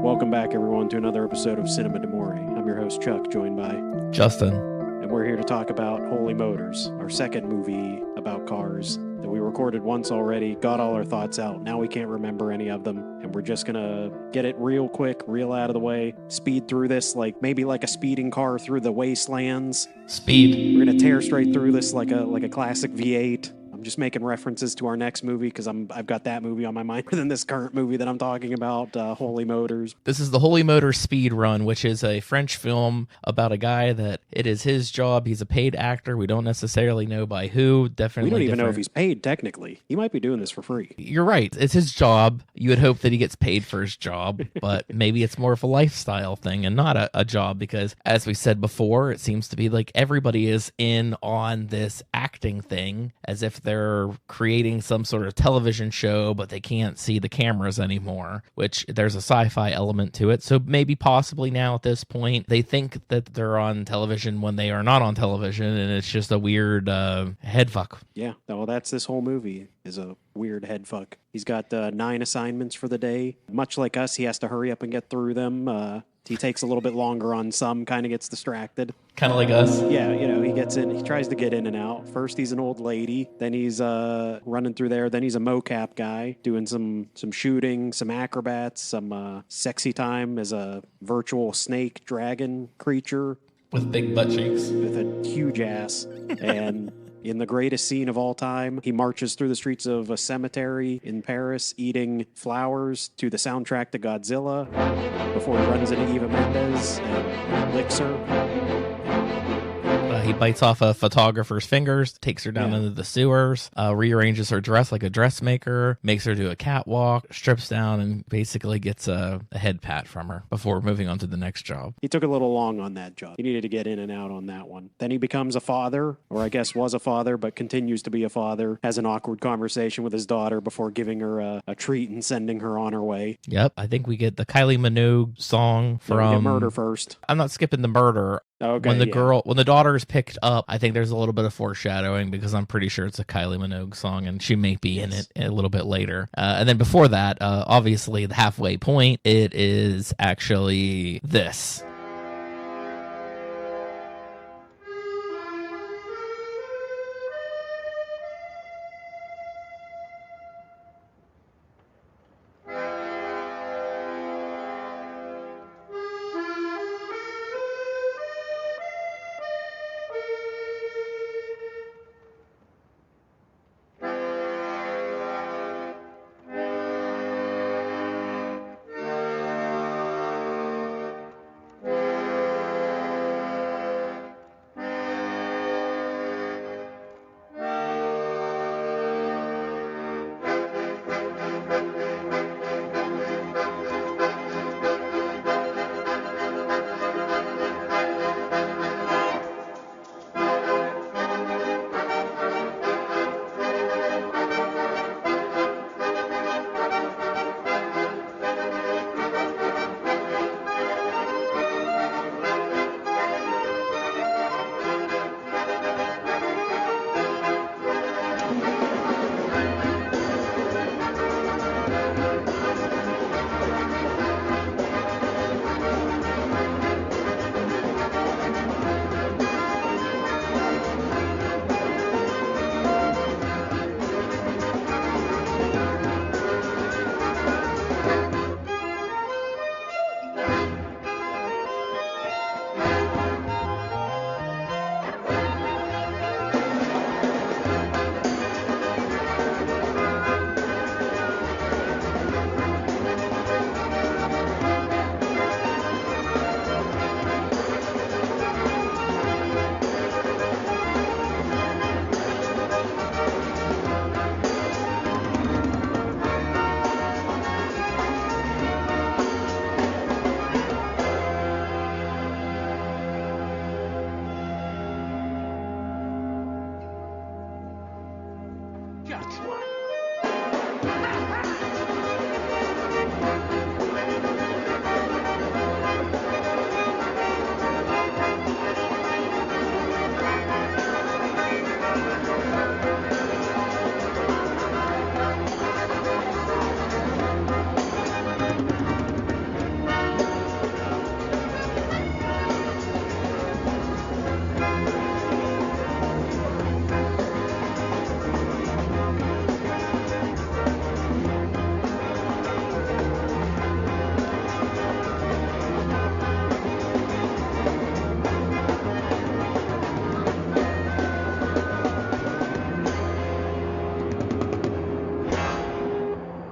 Welcome back, everyone, to another episode of Cinema d'Amore. I'm your host, Chuck, joined by Justin. And we're here to talk about Holy Motors, our second movie about cars that we recorded once already, got all our thoughts out. Now we can't remember any of them, and we're just gonna get it real quick, real out of the way, speed through this maybe like a speeding car through the wastelands. Speed. We're gonna tear straight through this like a classic V8. I'm just making references to our next movie because I've got that movie on my mind more than this current movie that I'm talking about, Holy Motors. This is the Holy Motors Speed Run, which is a French film about a guy that it is his job. He's a paid actor. We don't necessarily know by who. Definitely, we don't even know if he's paid technically. He might be doing this for free. You're right. It's his job. You would hope that he gets paid for his job, but maybe it's more of a lifestyle thing and not a job because, as we said before, it seems to be like everybody is in on this acting thing as if they're creating some sort of television show, but they can't see the cameras anymore, which there's a sci-fi element to it. So maybe possibly now at this point, they think that they're on television when they are not on television, and it's just a weird head fuck. Yeah, well, that's this whole movie is a weird head fuck. He's got 9 assignments for the day. Much like us, he has to hurry up and get through them. He takes a little bit longer on some, kind of gets distracted. Kind of like us. Yeah, he gets in, he tries to get in and out. First, he's an old lady. Then he's running through there. Then he's a mocap guy doing some shooting, some acrobats, some sexy time as a virtual snake dragon creature. With big butt cheeks. With a huge ass. And in the greatest scene of all time, he marches through the streets of a cemetery in Paris, eating flowers to the soundtrack to Godzilla before he runs into Eva Mendes and licks her. He bites off a photographer's fingers, takes her down into the sewers, rearranges her dress like a dressmaker, makes her do a catwalk, strips down, and basically gets a head pat from her before moving on to the next job. He took a little long on that job. He needed to get in and out on that one. Then he becomes a father, or I guess was a father, but continues to be a father, has an awkward conversation with his daughter before giving her a treat and sending her on her way. Yep, I think we get the Kylie Minogue song from... No, we get murder first. I'm not skipping the murder. Okay, when the daughter is picked up, I think there's a little bit of foreshadowing because I'm pretty sure it's a Kylie Minogue song and she may be in it a little bit later. And then before that, obviously the halfway point, it is actually this.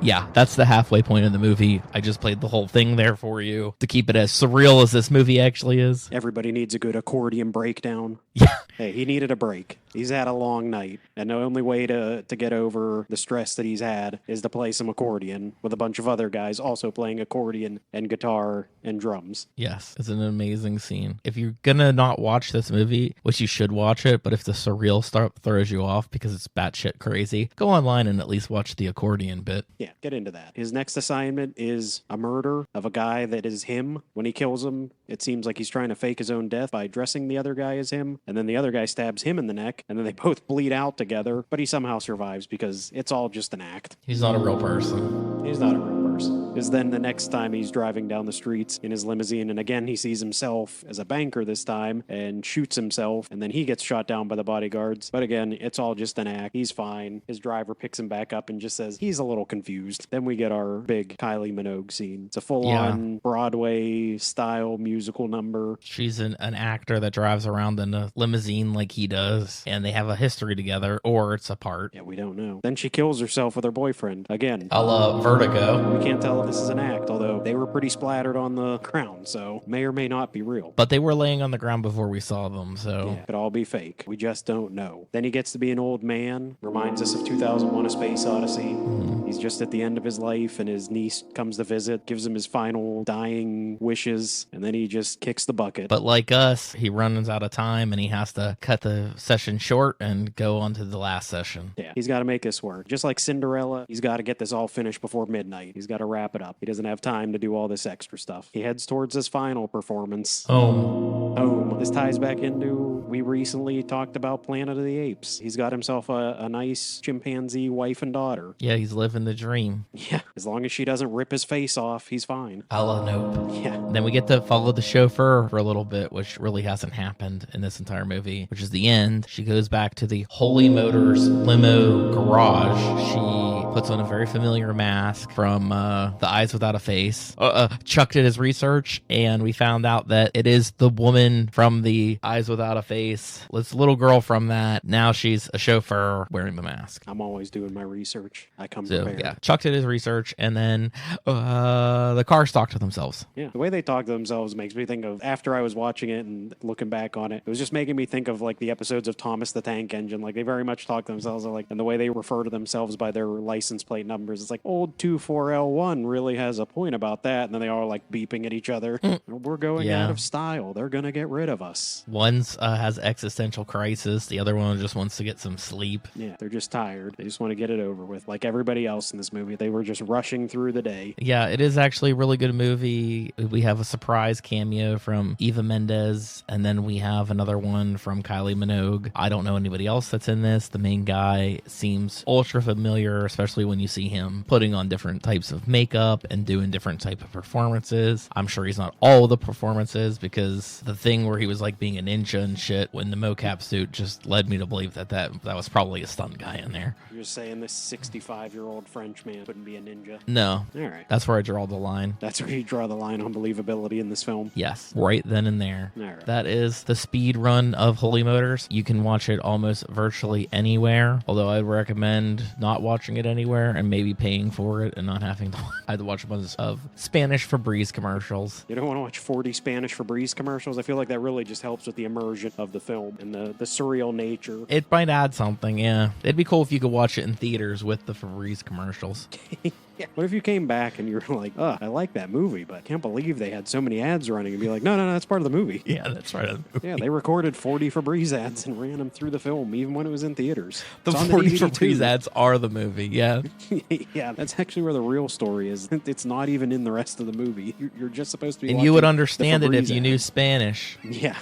Yeah, that's the halfway point of the movie. I just played the whole thing there for you to keep it as surreal as this movie actually is. Everybody needs a good accordion breakdown. Yeah. Hey, he needed a break. He's had a long night, and the only way to get over the stress that he's had is to play some accordion with a bunch of other guys also playing accordion and guitar and drums. Yes, it's an amazing scene. If you're gonna not watch this movie, which you should watch it, but if the surreal stuff throws you off because it's batshit crazy, go online and at least watch the accordion bit. Yeah, get into that. His next assignment is a murder of a guy that is him. When he kills him, it seems like he's trying to fake his own death by dressing the other guy as him, and then the other guy stabs him in the neck, and then they both bleed out together, but he somehow survives because it's all just an act. He's not a real person. He's not a real person. Is then the next time he's driving down the streets in his limousine, and again he sees himself as a banker this time and shoots himself, and then he gets shot down by the bodyguards. But again, it's all just an act. He's fine. His driver picks him back up and just says he's a little confused. Then we get our big Kylie Minogue scene. It's a full-on Broadway style musical number. She's an actor that drives around in a limousine like he does, and they have a history together, or it's apart. Yeah, we don't know. Then she kills herself with her boyfriend. Again, A la Vertigo. we can't tell if this is an act, although they were pretty splattered on the ground, so may or may not be real. But they were laying on the ground before we saw them, so... Yeah, could all be fake. We just don't know. Then he gets to be an old man. Reminds us of 2001: A Space Odyssey. He's just at the end of his life, and his niece comes to visit, gives him his final dying wishes, and then he just kicks the bucket. But like us, he runs out of time, and he has to cut the session short and go on to the last session. Yeah, he's got to make this work. Just like Cinderella, he's got to get this all finished before midnight. He's got to wrap it up. He doesn't have time to do all this extra stuff. He heads towards his final performance. Home. This ties back into, we recently talked about Planet of the Apes. He's got himself a nice chimpanzee wife and daughter. Yeah, he's living the dream. Yeah, as long as she doesn't rip his face off, he's fine. A la Nope. Yeah. Then we get to follow the chauffeur for a little bit, which really hasn't happened in this entire movie, which is the end. She goes back to the Holy Motors limo garage. She puts on a very familiar mask from The Eyes Without a Face. Chuck did his research, and we found out that it is the woman from The Eyes Without a Face. It's a little girl from that. Now she's a chauffeur wearing the mask. I'm always doing my research. I come So, prepared. yeah, Chuck did his research, and then the cars talk to themselves. Yeah, the way they talk to themselves makes me think of, after I was watching it and looking back on it, it was just making me think of like the episodes of Thomas the Tank Engine. Like they very much talk to themselves, like, and the way they refer to themselves by their license plate numbers. It's like old 24L1 really has a point about that, and then they all like beeping at each other. We're going Yeah. out of style. They're gonna get rid of us. One's has existential crisis. The other one just wants to get some sleep. Yeah, they're just tired. They just want to get it over with. Like everybody else in this movie, they were just rushing through the day. Yeah, it is actually a really good movie. We have a surprise cameo from Eva Mendes, and then we have another one from Kylie Minogue. I don't know anybody else that's in this. The main guy seems ultra familiar, especially when you see him putting on different types of makeup and doing different type of performances. I'm sure he's not all the performances, because the thing where he was like being a ninja and shit when the mocap suit just led me to believe that was probably a stunt guy in there. You're saying this 65-year-old French man couldn't be a ninja? No. All right. That's where I draw the line. That's where you draw the line on believability in this film. Yes, right then and there. All right. That is the speed run of Holy Motors. You can watch it almost virtually anywhere, although I'd recommend not watching it anywhere and maybe paying for it and not having to. I had to watch a bunch of Spanish Febreze commercials. You don't want to watch 40 Spanish Febreze commercials. I feel like that really just helps with the immersion of the film and the surreal nature. It might add something, yeah. It'd be cool if you could watch it in theaters with the Febreze commercials. Yeah. What if you came back and you were like, I like that movie, but I can't believe they had so many ads running, and be like, no, that's part of the movie. Yeah, that's right. Yeah, they recorded 40 Febreze ads and ran them through the film, even when it was in theaters. The It's on 40 DVD Febreze too. ads are the movie, yeah. Yeah, that's actually where the real story is. It's not even in the rest of the movie. You're just supposed to be And you would watching understand the it if Febreze you knew ads. Spanish. Yeah.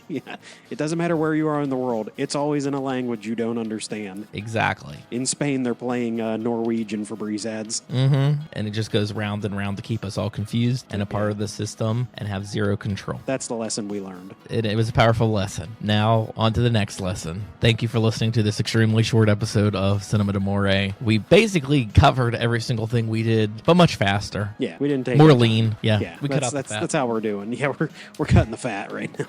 Yeah. It doesn't matter where you are in the world. It's always in a language you don't understand. Exactly. In Spain, they're playing Norwegian Febreze ads. Mm-hmm. And it just goes round and round to keep us all confused and a part of the system and have zero control. That's the lesson we learned. It was a powerful lesson. Now, on to the next lesson. Thank you for listening to this extremely short episode of Cinema d'Amore. We basically covered every single thing we did, but much faster. Yeah, we didn't take More our time. lean. Yeah, Yeah, we cut that's, out the fat. that's how we're doing. Yeah, we're cutting the fat right now.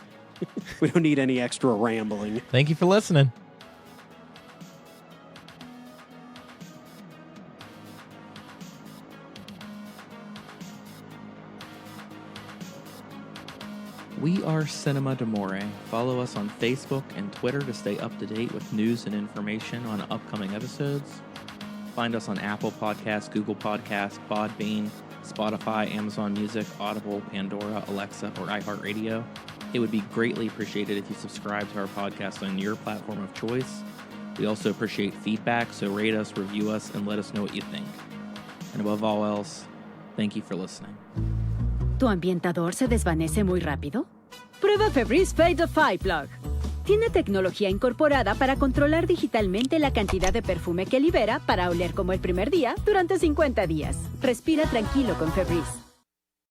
We don't need any extra rambling. Thank you for listening. We are Cinema d'Amore. Follow us on Facebook and Twitter to stay up to date with news and information on upcoming episodes. Find us on Apple Podcasts, Google Podcasts, Podbean, Spotify, Amazon Music, Audible, Pandora, Alexa, or iHeartRadio. It would be greatly appreciated if you subscribe to our podcast on your platform of choice. We also appreciate feedback, so rate us, review us, and let us know what you think. And above all else, thank you for listening. ¿Tu ambientador se desvanece muy rápido? Prueba Febreze Fade Plug. Tiene tecnología incorporada para controlar digitalmente la cantidad de perfume que libera para oler como el primer día durante 50 días. Respira tranquilo con Febreze.